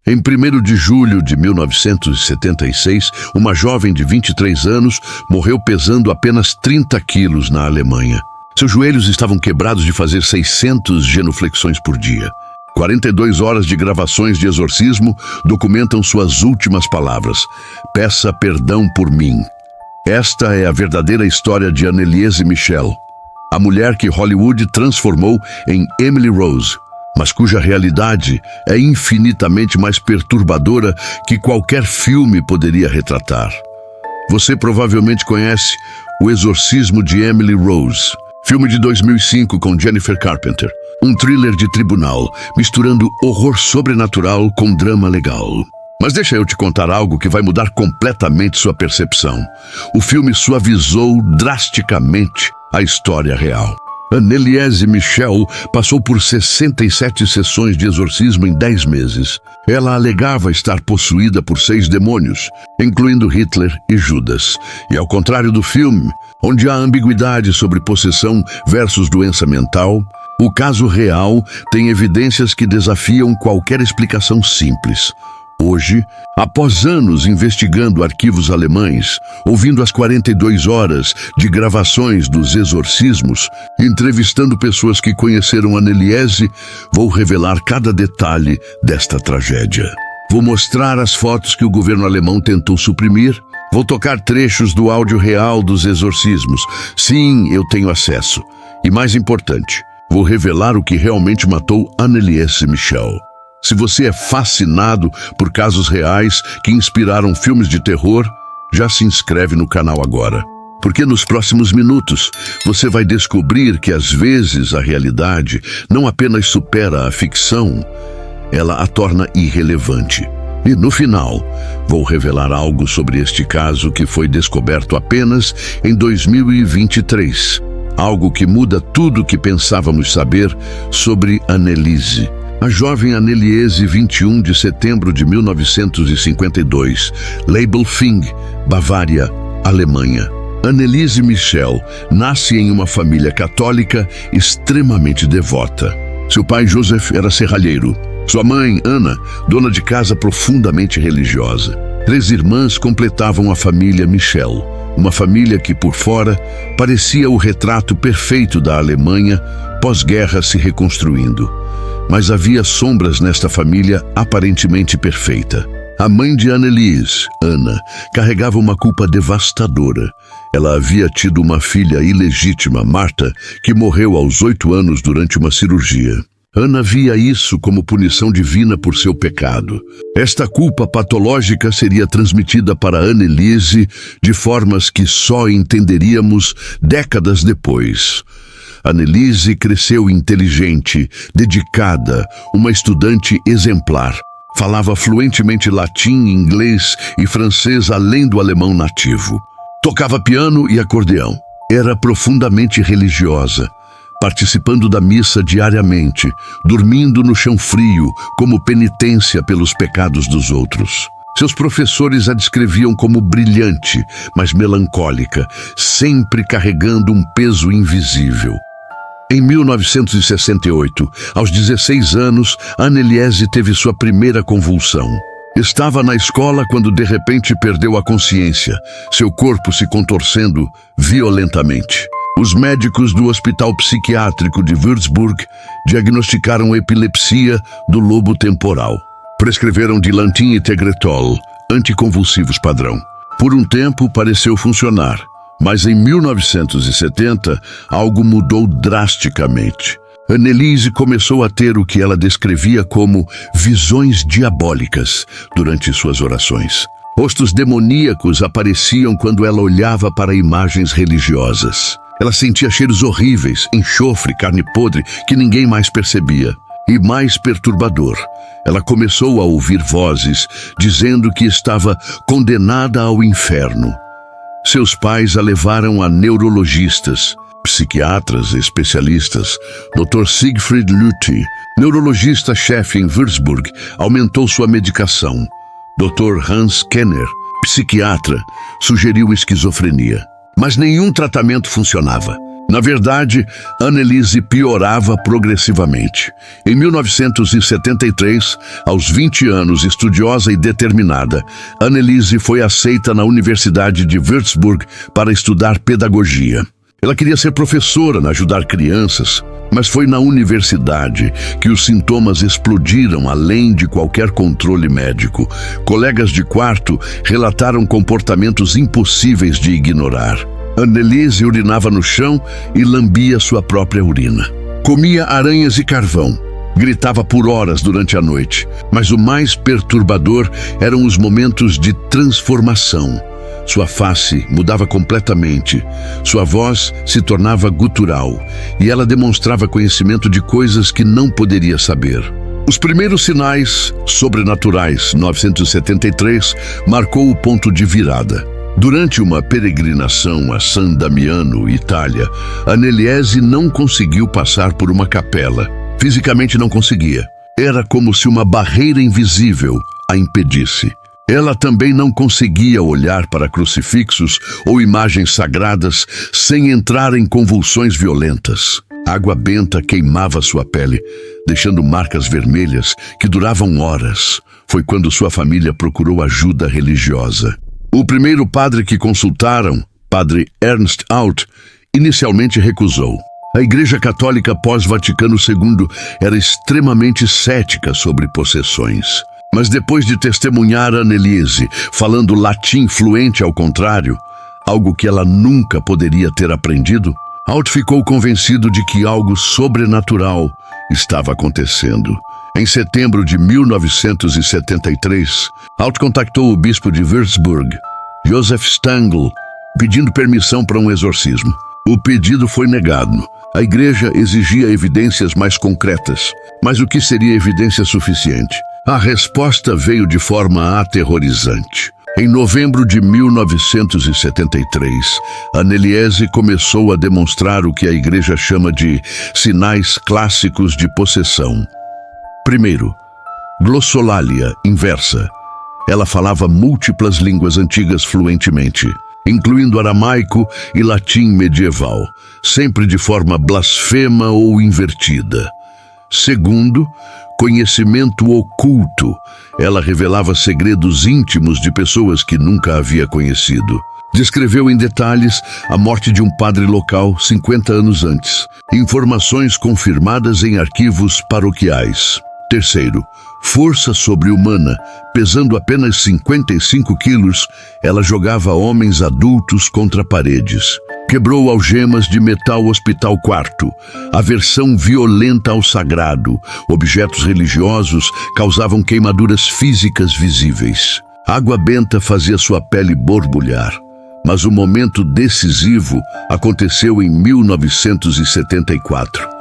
Em 1º de julho de 1976, uma jovem de 23 anos morreu pesando apenas 30 quilos na Alemanha. Seus joelhos estavam quebrados de fazer 600 genuflexões por dia. 42 horas de gravações de exorcismo documentam suas últimas palavras: "Peça perdão por mim." Esta é a verdadeira história de Anneliese Michel, a mulher que Hollywood transformou em Emily Rose, mas cuja realidade é infinitamente mais perturbadora que qualquer filme poderia retratar. Você provavelmente conhece O Exorcismo de Emily Rose, filme de 2005 com Jennifer Carpenter, um thriller de tribunal, misturando horror sobrenatural com drama legal. Mas deixa eu te contar algo que vai mudar completamente sua percepção. O filme suavizou drasticamente a história real. Anneliese Michel passou por 67 sessões de exorcismo em 10 meses. Ela alegava estar possuída por 6 demônios, incluindo Hitler e Judas. E ao contrário do filme, onde há ambiguidade sobre possessão versus doença mental, o caso real tem evidências que desafiam qualquer explicação simples. Hoje, após anos investigando arquivos alemães, ouvindo as 42 horas de gravações dos exorcismos, entrevistando pessoas que conheceram Anneliese, vou revelar cada detalhe desta tragédia. Vou mostrar as fotos que o governo alemão tentou suprimir. Vou tocar trechos do áudio real dos exorcismos. Sim, eu tenho acesso. E mais importante, vou revelar o que realmente matou Anneliese Michel. Se você é fascinado por casos reais que inspiraram filmes de terror, já se inscreve no canal agora. Porque nos próximos minutos você vai descobrir que às vezes a realidade não apenas supera a ficção, ela a torna irrelevante. E no final, vou revelar algo sobre este caso que foi descoberto apenas em 2023. Algo que muda tudo o que pensávamos saber sobre Anneliese. A jovem Anneliese, 21 de setembro de 1952, Leibelfing, Bavária, Alemanha. Anneliese Michel nasce em uma família católica extremamente devota. Seu pai, Joseph, era serralheiro. Sua mãe, Ana, dona de casa profundamente religiosa. 3 irmãs completavam a família Michel, uma família que, por fora, parecia o retrato perfeito da Alemanha pós-guerra se reconstruindo. Mas havia sombras nesta família aparentemente perfeita. A mãe de Anneliese, Ana, carregava uma culpa devastadora. Ela havia tido uma filha ilegítima, Marta, que morreu aos 8 anos durante uma cirurgia. Ana via isso como punição divina por seu pecado. Esta culpa patológica seria transmitida para Anneliese de formas que só entenderíamos décadas depois. Anneliese cresceu inteligente, dedicada, uma estudante exemplar. Falava fluentemente latim, inglês e francês além do alemão nativo. Tocava piano e acordeão. Era profundamente religiosa, participando da missa diariamente, dormindo no chão frio como penitência pelos pecados dos outros. Seus professores a descreviam como brilhante, mas melancólica, sempre carregando um peso invisível. Em 1968, aos 16 anos, Anneliese teve sua primeira convulsão. Estava na escola quando de repente perdeu a consciência, seu corpo se contorcendo violentamente. Os médicos do Hospital Psiquiátrico de Würzburg diagnosticaram epilepsia do lobo temporal. Prescreveram Dilantin e Tegretol, anticonvulsivos padrão. Por um tempo pareceu funcionar. Mas em 1970, algo mudou drasticamente. Anneliese começou a ter o que ela descrevia como visões diabólicas durante suas orações. Rostos demoníacos apareciam quando ela olhava para imagens religiosas. Ela sentia cheiros horríveis, enxofre, carne podre, que ninguém mais percebia. E mais perturbador, ela começou a ouvir vozes dizendo que estava condenada ao inferno. Seus pais a levaram a neurologistas, psiquiatras especialistas. Dr. Siegfried Lüthi, neurologista-chefe em Würzburg, aumentou sua medicação. Dr. Hans Kenner, psiquiatra, sugeriu esquizofrenia. Mas nenhum tratamento funcionava. Na verdade, Anneliese piorava progressivamente. Em 1973, aos 20 anos, estudiosa e determinada, Anneliese foi aceita na Universidade de Würzburg para estudar pedagogia. Ela queria ser professora, ajudar crianças, mas foi na universidade que os sintomas explodiram além de qualquer controle médico. Colegas de quarto relataram comportamentos impossíveis de ignorar. Anneliese urinava no chão e lambia sua própria urina. Comia aranhas e carvão. Gritava por horas durante a noite, mas o mais perturbador eram os momentos de transformação. Sua face mudava completamente, sua voz se tornava gutural e ela demonstrava conhecimento de coisas que não poderia saber. Os primeiros sinais sobrenaturais, 1973, marcou o ponto de virada. Durante uma peregrinação a San Damiano, Itália, Anneliese não conseguiu passar por uma capela. Fisicamente não conseguia. Era como se uma barreira invisível a impedisse. Ela também não conseguia olhar para crucifixos ou imagens sagradas sem entrar em convulsões violentas. Água benta queimava sua pele, deixando marcas vermelhas que duravam horas. Foi quando sua família procurou ajuda religiosa. O primeiro padre que consultaram, Padre Ernst Alt, inicialmente recusou. A Igreja Católica pós-Vaticano II era extremamente cética sobre possessões. Mas depois de testemunhar Anneliese falando latim fluente ao contrário, algo que ela nunca poderia ter aprendido, Alt ficou convencido de que algo sobrenatural estava acontecendo. Em setembro de 1973, Alt contactou o bispo de Würzburg, Josef Stangl, pedindo permissão para um exorcismo. O pedido foi negado. A igreja exigia evidências mais concretas, mas o que seria evidência suficiente? A resposta veio de forma aterrorizante. Em novembro de 1973, Anneliese começou a demonstrar o que a igreja chama de sinais clássicos de possessão. Primeiro, glossolalia inversa. Ela falava múltiplas línguas antigas fluentemente, incluindo aramaico e latim medieval, sempre de forma blasfema ou invertida. Segundo, conhecimento oculto. Ela revelava segredos íntimos de pessoas que nunca havia conhecido. Descreveu em detalhes a morte de um padre local 50 anos antes. Informações confirmadas em arquivos paroquiais. Terceiro, força sobre-humana. Pesando apenas 55 quilos, ela jogava homens adultos contra paredes. Quebrou algemas de metal hospital quarto. Aversão violenta ao sagrado. Objetos religiosos causavam queimaduras físicas visíveis. Água benta fazia sua pele borbulhar. Mas o momento decisivo aconteceu em 1974.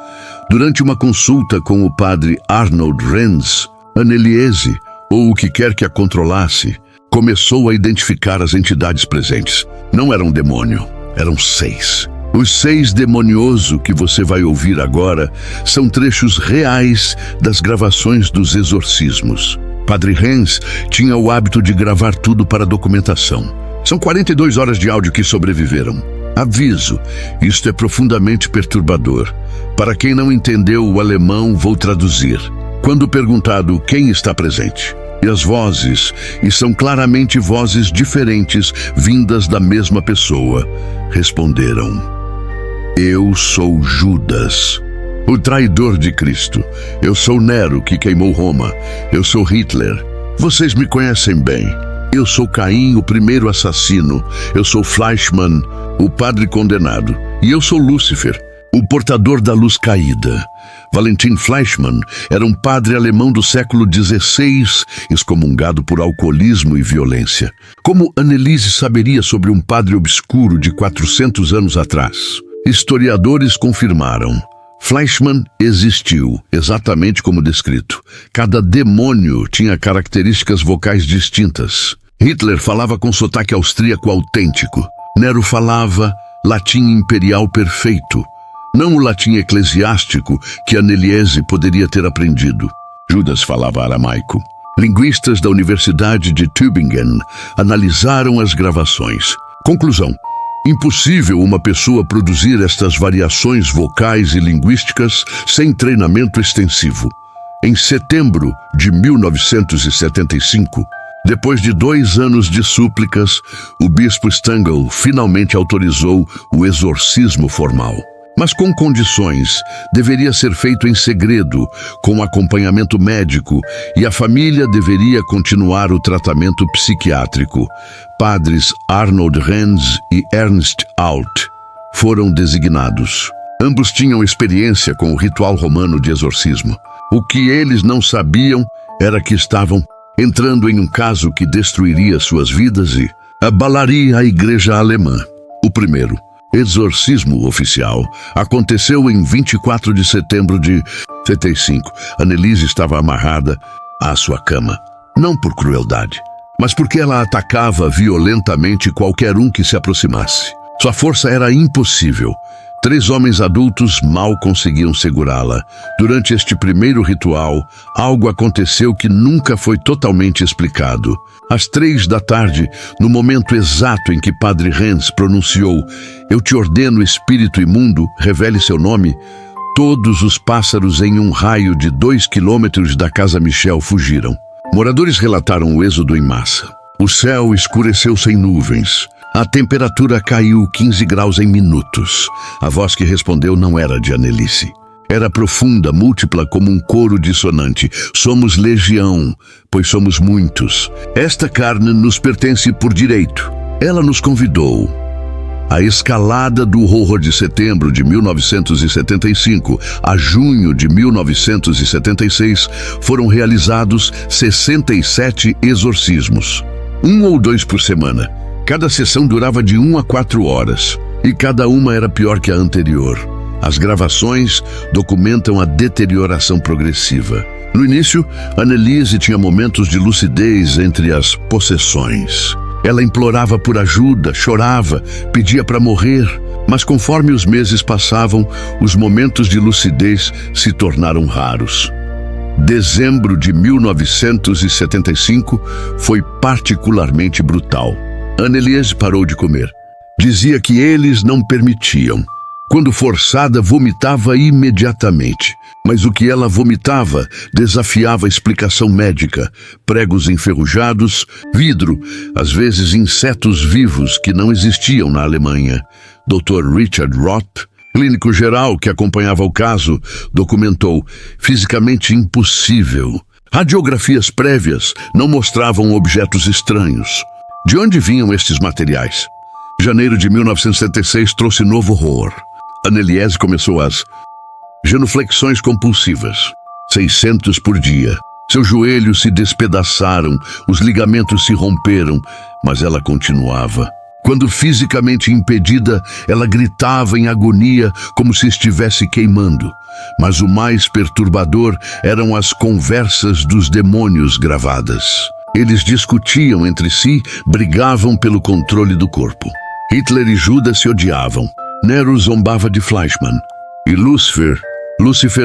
Durante uma consulta com o padre Arnold Renz, Anneliese, ou o que quer que a controlasse, começou a identificar as entidades presentes. Não era um demônio, eram 6. Os 6 demonioso que você vai ouvir agora são trechos reais das gravações dos exorcismos. Padre Renz tinha o hábito de gravar tudo para documentação. São 42 horas de áudio que sobreviveram. Aviso, isto é profundamente perturbador. Para quem não entendeu o alemão, vou traduzir. Quando perguntado quem está presente, e as vozes, e são claramente vozes diferentes vindas da mesma pessoa, responderam: Eu sou Judas, o traidor de Cristo. Eu sou Nero, que queimou Roma. Eu sou Hitler. Vocês me conhecem bem. Eu sou Caim, o primeiro assassino. Eu sou Fleischmann, o padre condenado. E eu sou Lúcifer, o portador da luz caída. Valentin Fleischmann era um padre alemão do século XVI, excomungado por alcoolismo e violência. Como Anneliese saberia sobre um padre obscuro de 400 anos atrás? Historiadores confirmaram. Fleischmann existiu, exatamente como descrito. Cada demônio tinha características vocais distintas. Hitler falava com sotaque austríaco autêntico. Nero falava latim imperial perfeito, não o latim eclesiástico que Anneliese poderia ter aprendido. Judas falava aramaico. Linguistas da Universidade de Tübingen analisaram as gravações. Conclusão: Impossível uma pessoa produzir estas variações vocais e linguísticas sem treinamento extensivo. Em setembro de 1975, depois de 2 anos de súplicas, o bispo Stengel finalmente autorizou o exorcismo formal. Mas com condições. Deveria ser feito em segredo, com acompanhamento médico, e a família deveria continuar o tratamento psiquiátrico. Padres Arnold Renz e Ernst Alt foram designados. Ambos tinham experiência com o ritual romano de exorcismo. O que eles não sabiam era que estavam entrando em um caso que destruiria suas vidas e abalaria a igreja alemã. O primeiro exorcismo oficial aconteceu em 24 de setembro de 75. Anneliese estava amarrada à sua cama, não por crueldade, mas porque ela atacava violentamente qualquer um que se aproximasse. Sua força era impossível. 3 homens adultos mal conseguiam segurá-la. Durante este primeiro ritual, algo aconteceu que nunca foi totalmente explicado. Às 3 da tarde, no momento exato em que Padre Renz pronunciou "Eu te ordeno, espírito imundo, revele seu nome", todos os pássaros em um raio de 2 quilômetros da Casa Michel fugiram. Moradores relataram o êxodo em massa. O céu escureceu sem nuvens. A temperatura caiu 15 graus em minutos. A voz que respondeu não era de Anneliese. Era profunda, múltipla, como um coro dissonante. Somos legião, pois somos muitos. Esta carne nos pertence por direito. Ela nos convidou. A escalada do horror de setembro de 1975 a junho de 1976 foram realizados 67 exorcismos. 1 ou 2 por semana. Cada sessão durava de 1 a 4 horas, e cada uma era pior que a anterior. As gravações documentam a deterioração progressiva. No início, Anneliese tinha momentos de lucidez entre as possessões. Ela implorava por ajuda, chorava, pedia para morrer, mas conforme os meses passavam, os momentos de lucidez se tornaram raros. Dezembro de 1975 foi particularmente brutal. Anneliese parou de comer. Dizia que eles não permitiam. Quando forçada, vomitava imediatamente. Mas o que ela vomitava desafiava a explicação médica. Pregos enferrujados, vidro, às vezes insetos vivos que não existiam na Alemanha. Dr. Richard Roth, clínico geral que acompanhava o caso, documentou: fisicamente impossível. Radiografias prévias não mostravam objetos estranhos. De onde vinham estes materiais? Janeiro de 1976 trouxe novo horror. Anneliese começou as genuflexões compulsivas, 600 por dia. Seus joelhos se despedaçaram, os ligamentos se romperam, mas ela continuava. Quando fisicamente impedida, ela gritava em agonia como se estivesse queimando. Mas o mais perturbador eram as conversas dos demônios gravadas. Eles discutiam entre si, brigavam pelo controle do corpo. Hitler e Judas se odiavam. Nero zombava de Fleischmann. E Lúcifer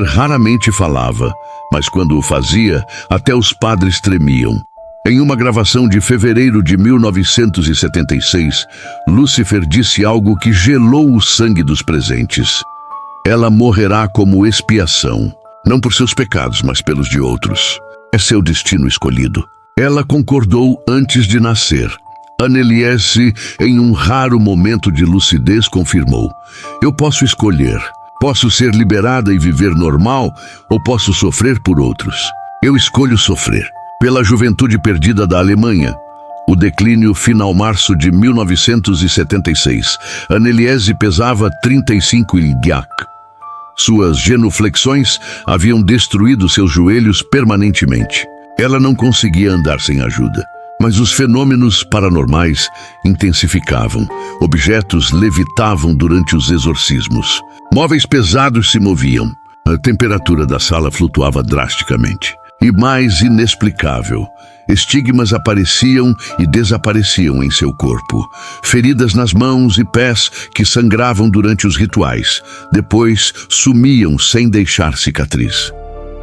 raramente falava, mas quando o fazia, até os padres tremiam. Em uma gravação de fevereiro de 1976, Lúcifer disse algo que gelou o sangue dos presentes. Ela morrerá como expiação, não por seus pecados, mas pelos de outros. É seu destino escolhido. Ela concordou antes de nascer. Anneliese, em um raro momento de lucidez, confirmou: eu posso escolher. Posso ser liberada e viver normal, ou posso sofrer por outros. Eu escolho sofrer. Pela juventude perdida da Alemanha. O declínio final março de 1976. Anneliese pesava 35 ilhak. Suas genuflexões haviam destruído seus joelhos permanentemente. Ela não conseguia andar sem ajuda. Mas os fenômenos paranormais intensificavam. Objetos levitavam durante os exorcismos. Móveis pesados se moviam. A temperatura da sala flutuava drasticamente. E mais inexplicável, estigmas apareciam e desapareciam em seu corpo. Feridas nas mãos e pés que sangravam durante os rituais. Depois sumiam sem deixar cicatriz.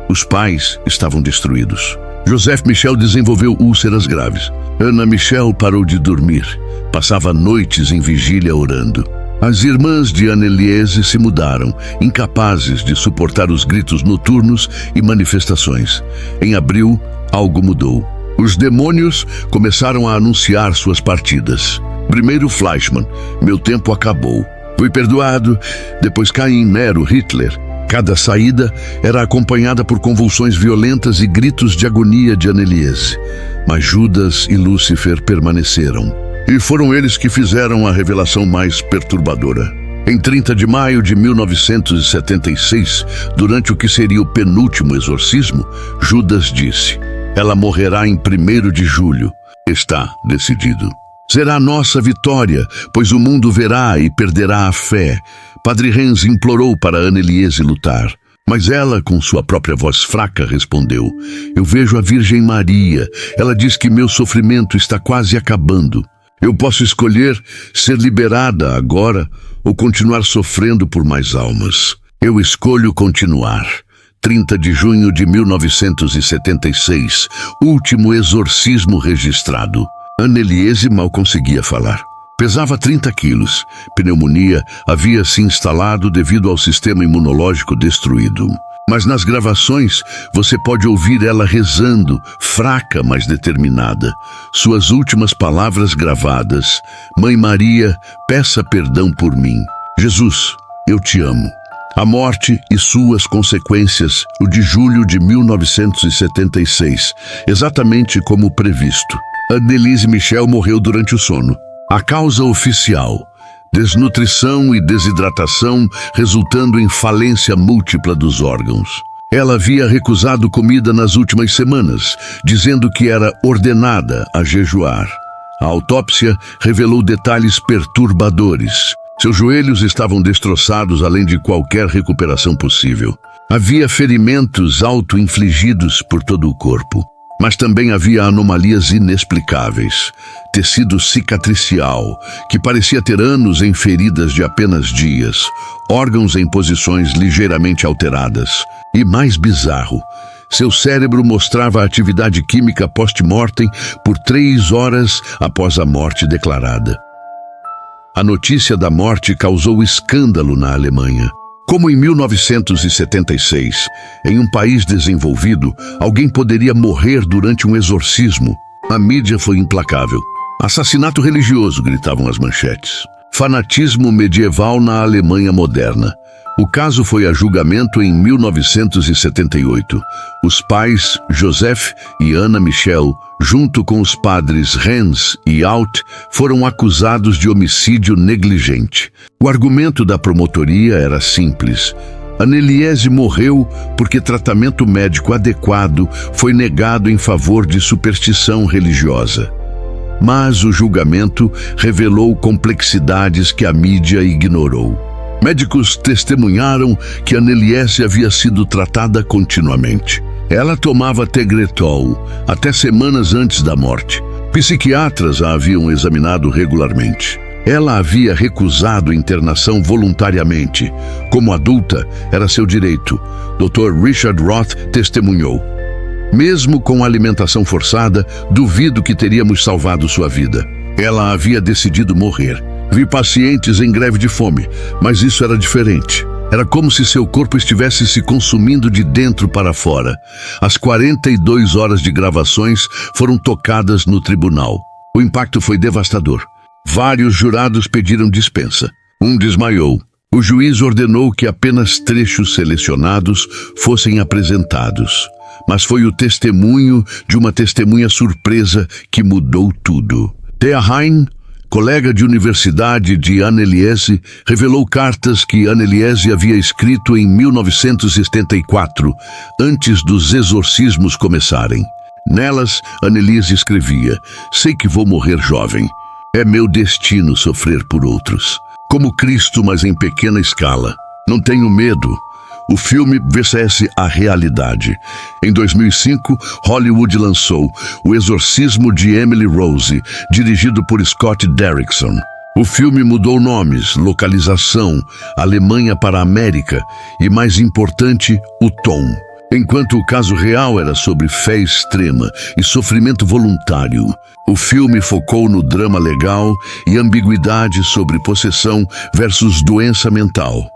Os pais estavam destruídos. Joseph Michel desenvolveu úlceras graves. Ana Michel parou de dormir. Passava noites em vigília orando. As irmãs de Anneliese se mudaram, incapazes de suportar os gritos noturnos e manifestações. Em abril, algo mudou. Os demônios começaram a anunciar suas partidas. Primeiro Fleischmann, meu tempo acabou. Fui perdoado, depois Caim, Nero, Hitler. Cada saída era acompanhada por convulsões violentas e gritos de agonia de Anneliese. Mas Judas e Lúcifer permaneceram. E foram eles que fizeram a revelação mais perturbadora. Em 30 de maio de 1976, durante o que seria o penúltimo exorcismo, Judas disse: ela morrerá em 1º de julho. Está decidido. Será nossa vitória, pois o mundo verá e perderá a fé. Padre Renz implorou para Anneliese lutar. Mas ela, com sua própria voz fraca, respondeu: eu vejo a Virgem Maria. Ela diz que meu sofrimento está quase acabando. Eu posso escolher ser liberada agora ou continuar sofrendo por mais almas. Eu escolho continuar. 30 de junho de 1976, último exorcismo registrado. Anneliese mal conseguia falar. Pesava 30 quilos. Pneumonia havia se instalado devido ao sistema imunológico destruído. Mas nas gravações, você pode ouvir ela rezando, fraca, mas determinada. Suas últimas palavras gravadas: Mãe Maria, peça perdão por mim. Jesus, eu te amo. A morte e suas consequências, o de julho de 1976, exatamente como previsto. Anneliese Michel morreu durante o sono. A causa oficial: desnutrição e desidratação, resultando em falência múltipla dos órgãos. Ela havia recusado comida nas últimas semanas, dizendo que era ordenada a jejuar. A autópsia revelou detalhes perturbadores. Seus joelhos estavam destroçados, além de qualquer recuperação possível. Havia ferimentos auto-infligidos por todo o corpo. Mas também havia anomalias inexplicáveis. Tecido cicatricial, que parecia ter anos em feridas de apenas dias. Órgãos em posições ligeiramente alteradas. E mais bizarro, seu cérebro mostrava atividade química post-mortem por 3 horas após a morte declarada. A notícia da morte causou escândalo na Alemanha. Como em 1976, em um país desenvolvido, alguém poderia morrer durante um exorcismo? A mídia foi implacável. Assassinato religioso, gritavam as manchetes. Fanatismo medieval na Alemanha moderna. O caso foi a julgamento em 1978. Os pais, Joseph e Ana Michel, junto com os padres Renz e Alt, foram acusados de homicídio negligente. O argumento da promotoria era simples. Anneliese morreu porque tratamento médico adequado foi negado em favor de superstição religiosa. Mas o julgamento revelou complexidades que a mídia ignorou. Médicos testemunharam que Anneliese havia sido tratada continuamente. Ela tomava Tegretol até semanas antes da morte. Psiquiatras a haviam examinado regularmente. Ela havia recusado internação voluntariamente. Como adulta, era seu direito. Dr. Richard Roth testemunhou. Mesmo com alimentação forçada, duvido que teríamos salvado sua vida. Ela havia decidido morrer. Vi pacientes em greve de fome, mas isso era diferente. Era como se seu corpo estivesse se consumindo de dentro para fora. As 42 horas de gravações foram tocadas no tribunal. O impacto foi devastador. Vários jurados pediram dispensa. Um desmaiou. O juiz ordenou que apenas trechos selecionados fossem apresentados. Mas foi o testemunho de uma testemunha surpresa que mudou tudo. Thea Hein, colega de universidade de Anneliese, revelou cartas que Anneliese havia escrito em 1974, antes dos exorcismos começarem. Nelas, Anneliese escrevia: sei que vou morrer jovem. É meu destino sofrer por outros. Como Cristo, mas em pequena escala. Não tenho medo. O filme vs. a realidade. Em 2005, Hollywood lançou O Exorcismo de Emily Rose, dirigido por Scott Derrickson. O filme mudou nomes, localização, Alemanha para América e, mais importante, o tom. Enquanto o caso real era sobre fé extrema e sofrimento voluntário, o filme focou no drama legal e ambiguidade sobre possessão versus doença mental.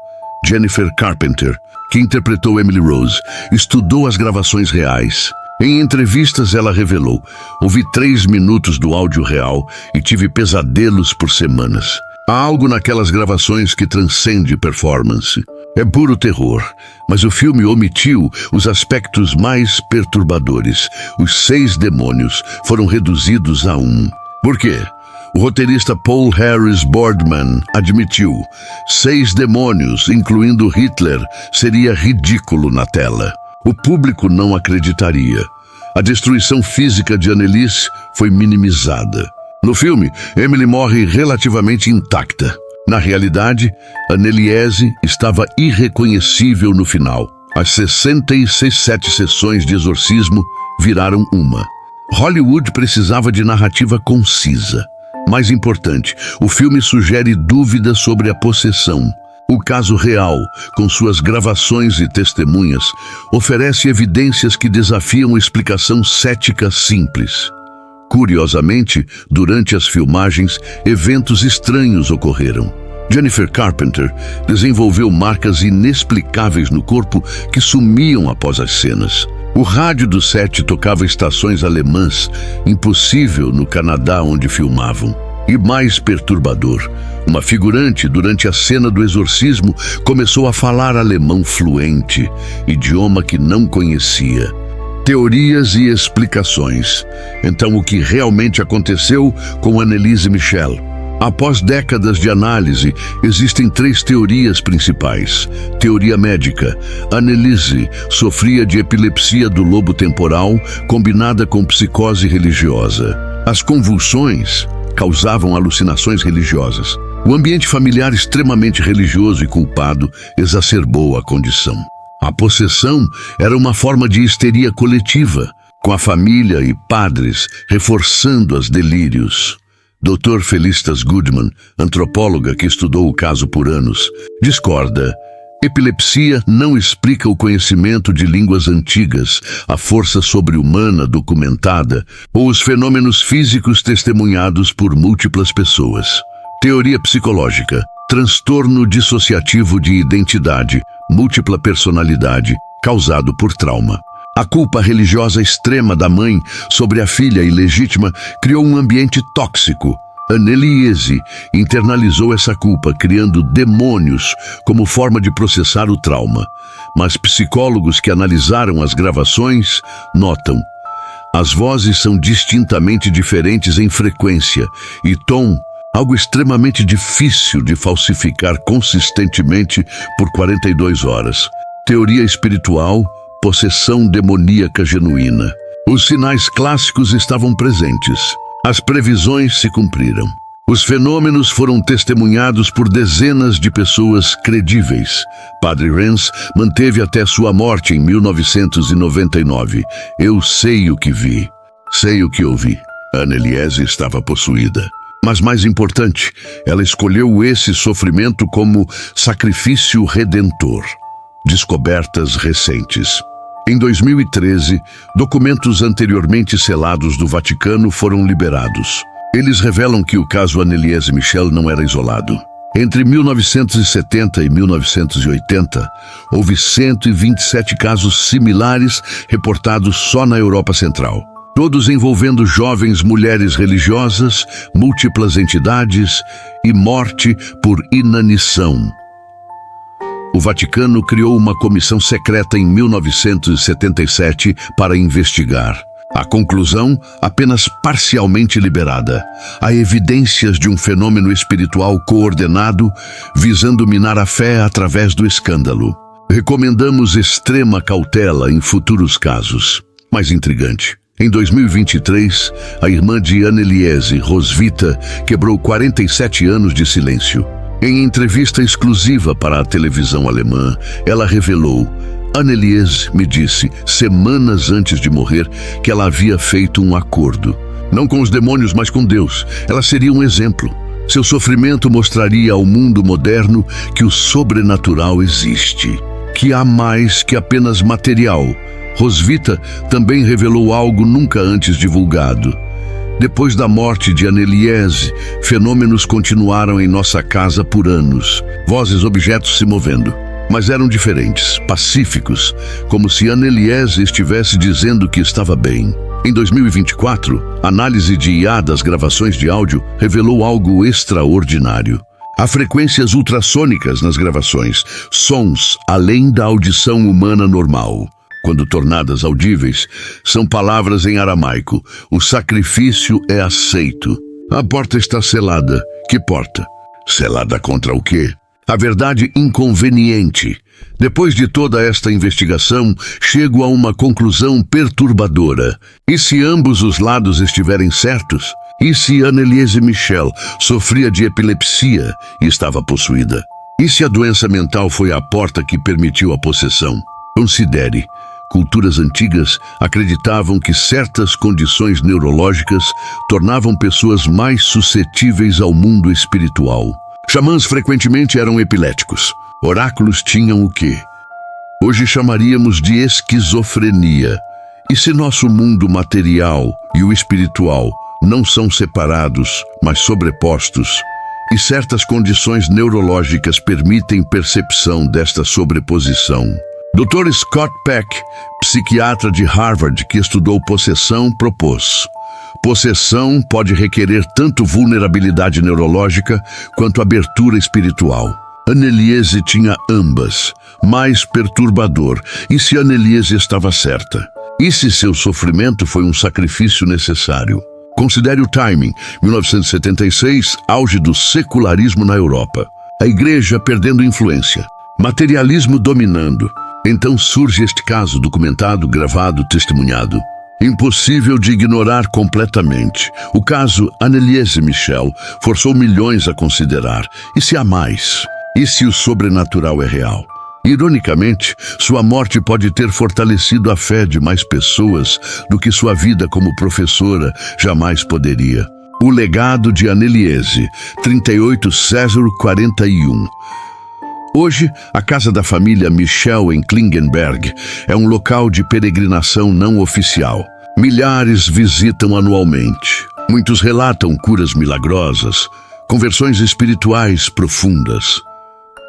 Jennifer Carpenter, que interpretou Emily Rose, estudou as gravações reais. Em entrevistas ela revelou: ouvi 3 minutos do áudio real e tive pesadelos por semanas. Há algo naquelas gravações que transcende performance. É puro terror, mas o filme omitiu os aspectos mais perturbadores. Os 6 demônios foram reduzidos a 1. Por quê? O roteirista Paul Harris Boardman admitiu: 6 demônios, incluindo Hitler, seria ridículo na tela. O público não acreditaria. A destruição física de Anneliese foi minimizada. No filme, Emily morre relativamente intacta. Na realidade, Anneliese estava irreconhecível no final. As 67 sessões de exorcismo viraram uma. Hollywood precisava de narrativa concisa. Mais importante, o filme sugere dúvidas sobre a possessão. O caso real, com suas gravações e testemunhas, oferece evidências que desafiam a explicação cética simples. Curiosamente, durante as filmagens, eventos estranhos ocorreram. Jennifer Carpenter desenvolveu marcas inexplicáveis no corpo que sumiam após as cenas. O rádio do set tocava estações alemãs, impossível no Canadá onde filmavam. E mais perturbador, uma figurante, durante a cena do exorcismo, começou a falar alemão fluente, idioma que não conhecia. Teorias e explicações. Então, o que realmente aconteceu com Anneliese Michel? Após décadas de análise, existem 3 teorias principais. Teoria médica: Anneliese sofria de epilepsia do lobo temporal, combinada com psicose religiosa. As convulsões causavam alucinações religiosas. O ambiente familiar extremamente religioso e culpado exacerbou a condição. A possessão era uma forma de histeria coletiva, com a família e padres reforçando os delírios. Dr. Felicitas Goodman, antropóloga que estudou o caso por anos, discorda. Epilepsia não explica o conhecimento de línguas antigas, a força sobre-humana documentada ou os fenômenos físicos testemunhados por múltiplas pessoas. Teoria psicológica: transtorno dissociativo de identidade, múltipla personalidade, causado por trauma. A culpa religiosa extrema da mãe sobre a filha ilegítima criou um ambiente tóxico. Anneliese internalizou essa culpa, criando demônios como forma de processar o trauma. Mas psicólogos que analisaram as gravações notam: as vozes são distintamente diferentes em frequência e tom, algo extremamente difícil de falsificar consistentemente por 42 horas. Teoria espiritual: possessão demoníaca genuína. Os sinais clássicos estavam presentes. As previsões se cumpriram. Os fenômenos foram testemunhados por dezenas de pessoas credíveis. Padre Renz manteve até sua morte em 1999. Eu sei o que vi, sei o que ouvi. Anneliese estava possuída. Mas mais importante, ela escolheu esse sofrimento como sacrifício redentor. Descobertas recentes. Em 2013, documentos anteriormente selados do Vaticano foram liberados. Eles revelam que o caso Anneliese Michel não era isolado. Entre 1970 e 1980, houve 127 casos similares reportados só na Europa Central. Todos envolvendo jovens mulheres religiosas, múltiplas entidades e morte por inanição. O Vaticano criou uma comissão secreta em 1977 para investigar. A conclusão, apenas parcialmente liberada. Há evidências de um fenômeno espiritual coordenado, visando minar a fé através do escândalo. Recomendamos extrema cautela em futuros casos. Mais intrigante: em 2023, a irmã de Anneliese, Rosvita, quebrou 47 anos de silêncio. Em entrevista exclusiva para a televisão alemã, ela revelou: Anneliese me disse, semanas antes de morrer, que ela havia feito um acordo. Não com os demônios, mas com Deus. Ela seria um exemplo. Seu sofrimento mostraria ao mundo moderno que o sobrenatural existe. que há mais que apenas material. Rosvita também revelou algo nunca antes divulgado. Depois da morte de Anneliese, fenômenos continuaram em nossa casa por anos. Vozes, objetos se movendo. Mas eram diferentes, pacíficos, como se Anneliese estivesse dizendo que estava bem. Em 2024, análise de IA das gravações de áudio revelou algo extraordinário. Há frequências ultrassônicas nas gravações, sons além da audição humana normal. Quando tornadas audíveis, são palavras em aramaico. O sacrifício é aceito. A porta está selada. Que porta? Selada contra o quê? A verdade inconveniente. Depois de toda esta investigação, chego a uma conclusão perturbadora. E se ambos os lados estiverem certos? E se Anneliese Michel sofria de epilepsia e estava possuída? E se a doença mental foi a porta que permitiu a possessão? Considere. Culturas antigas acreditavam que certas condições neurológicas tornavam pessoas mais suscetíveis ao mundo espiritual. Xamãs frequentemente eram epiléticos. Oráculos tinham o quê? Hoje chamaríamos de esquizofrenia. E se nosso mundo material e o espiritual não são separados, mas sobrepostos, e certas condições neurológicas permitem percepção desta sobreposição? Dr. Scott Peck, psiquiatra de Harvard que estudou possessão, propôs: possessão pode requerer tanto vulnerabilidade neurológica quanto abertura espiritual. Anneliese tinha ambas, mais perturbador. E se Anneliese estava certa? E se seu sofrimento foi um sacrifício necessário? Considere o timing, 1976, auge do secularismo na Europa. A igreja perdendo influência, materialismo dominando. Então surge este caso documentado, gravado, testemunhado. Impossível de ignorar completamente. O caso Anneliese Michel forçou milhões a considerar. E se há mais? E se o sobrenatural é real? Ironicamente, sua morte pode ter fortalecido a fé de mais pessoas do que sua vida como professora jamais poderia. O legado de Anneliese, 38 César 41. Hoje, a casa da família Michel em Klingenberg é um local de peregrinação não oficial. Milhares visitam anualmente. Muitos relatam curas milagrosas, conversões espirituais profundas.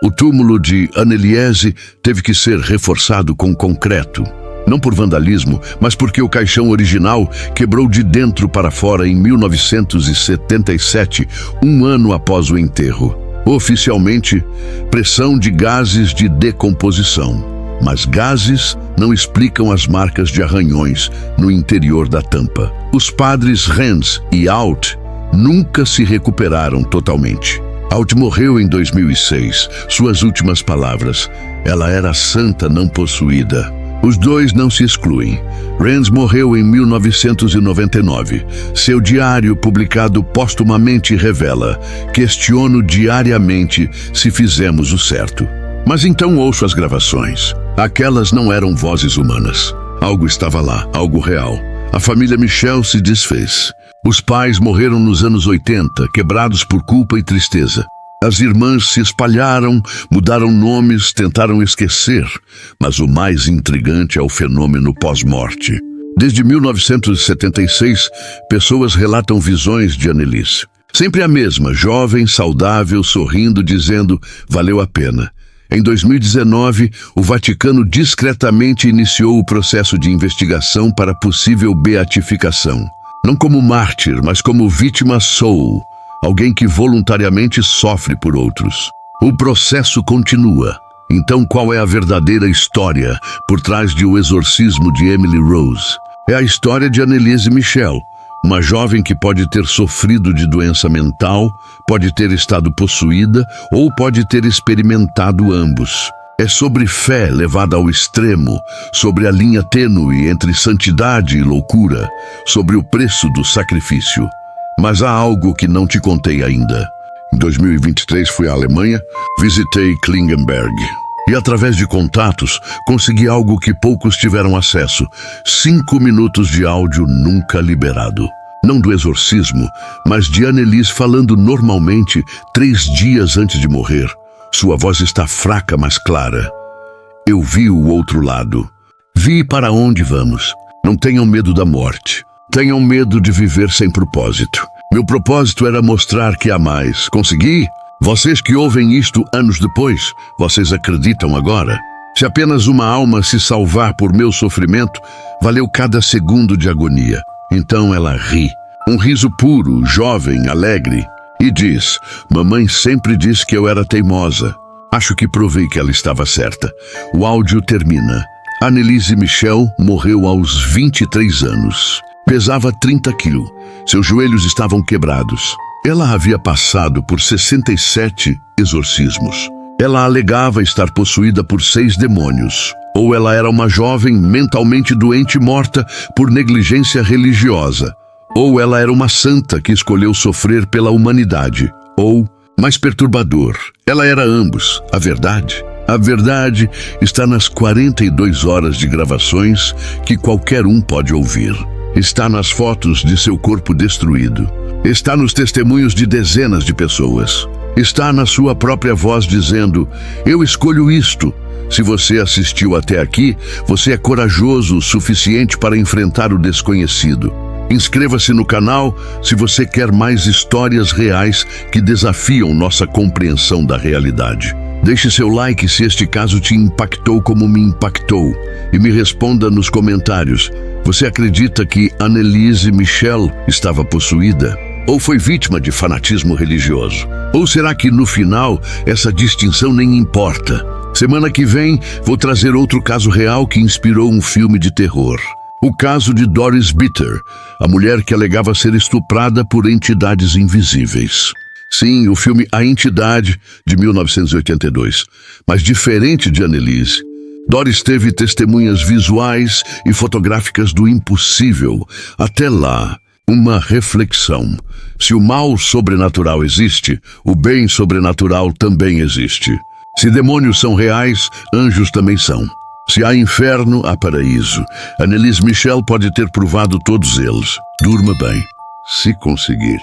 O túmulo de Anneliese teve que ser reforçado com concreto. Não por vandalismo, mas porque o caixão original quebrou de dentro para fora em 1977, um ano após o enterro. Oficialmente, pressão de gases de decomposição. Mas gases não explicam as marcas de arranhões no interior da tampa. Os padres Renz e Alt nunca se recuperaram totalmente. Alt morreu em 2006. Suas últimas palavras: ela era santa não possuída. Os dois não se excluem. Renz morreu em 1999. Seu diário, publicado póstumamente, revela: questiono diariamente se fizemos o certo. Mas então ouço as gravações. Aquelas não eram vozes humanas. Algo estava lá, algo real. A família Michel se desfez. Os pais morreram nos anos 80, quebrados por culpa e tristeza. As irmãs se espalharam, mudaram nomes, tentaram esquecer, mas o mais intrigante é o fenômeno pós-morte. Desde 1976, pessoas relatam visões de Anneliese. Sempre a mesma, jovem, saudável, sorrindo, dizendo: valeu a pena. Em 2019, o Vaticano discretamente iniciou o processo de investigação para possível beatificação. Não como mártir, mas como vítima soul. Alguém que voluntariamente sofre por outros. O processo continua. Então, qual é a verdadeira história por trás de O Exorcismo de Emily Rose? É a história de Anneliese Michel, uma jovem que pode ter sofrido de doença mental, pode ter estado possuída ou pode ter experimentado ambos. É sobre fé levada ao extremo, sobre a linha tênue entre santidade e loucura, sobre o preço do sacrifício. Mas há algo que não te contei ainda. Em 2023 fui à Alemanha, visitei Klingenberg. E através de contatos, consegui algo que poucos tiveram acesso. 5 minutos de áudio nunca liberado. Não do exorcismo, mas de Anneliese falando normalmente 3 dias antes de morrer. Sua voz está fraca, mas clara. eu vi o outro lado. Vi para onde vamos. Não tenham medo da morte. Tenham medo de viver sem propósito. Meu propósito era mostrar que há mais. Consegui? Vocês que ouvem isto anos depois, vocês acreditam agora? Se apenas uma alma se salvar por meu sofrimento, valeu cada segundo de agonia. Então ela ri. Um riso puro, jovem, alegre. E diz, mamãe sempre disse que eu era teimosa. Acho que provei que ela estava certa. O áudio termina. Annelise Michel morreu aos 23 anos. Pesava 30 quilos. Seus joelhos estavam quebrados. Ela havia passado por 67 exorcismos. Ela alegava estar possuída por 6 demônios. Ou ela era uma jovem mentalmente doente morta por negligência religiosa. Ou ela era uma santa que escolheu sofrer pela humanidade. Ou, mais perturbador, ela era ambos. A verdade está nas 42 horas de gravações que qualquer um pode ouvir. Está nas fotos de seu corpo destruído. Está nos testemunhos de dezenas de pessoas. Está na sua própria voz dizendo, eu escolho isto. Se você assistiu até aqui, você é corajoso o suficiente para enfrentar o desconhecido. Inscreva-se no canal se você quer mais histórias reais que desafiam nossa compreensão da realidade. Deixe seu like se este caso te impactou como me impactou. E me responda nos comentários. Você acredita que Annelise Michel estava possuída? Ou foi vítima de fanatismo religioso? Ou será que no final essa distinção nem importa? Semana que vem vou trazer outro caso real que inspirou um filme de terror. O caso de Doris Bitter, a mulher que alegava ser estuprada por entidades invisíveis. Sim, o filme A Entidade, de 1982. Mas diferente de Annelise, Doris teve testemunhas visuais e fotográficas do impossível. Até lá, uma reflexão. Se o mal sobrenatural existe, o bem sobrenatural também existe. Se demônios são reais, anjos também são. Se há inferno, há paraíso. Annelise Michel pode ter provado todos eles. Durma bem, se conseguir.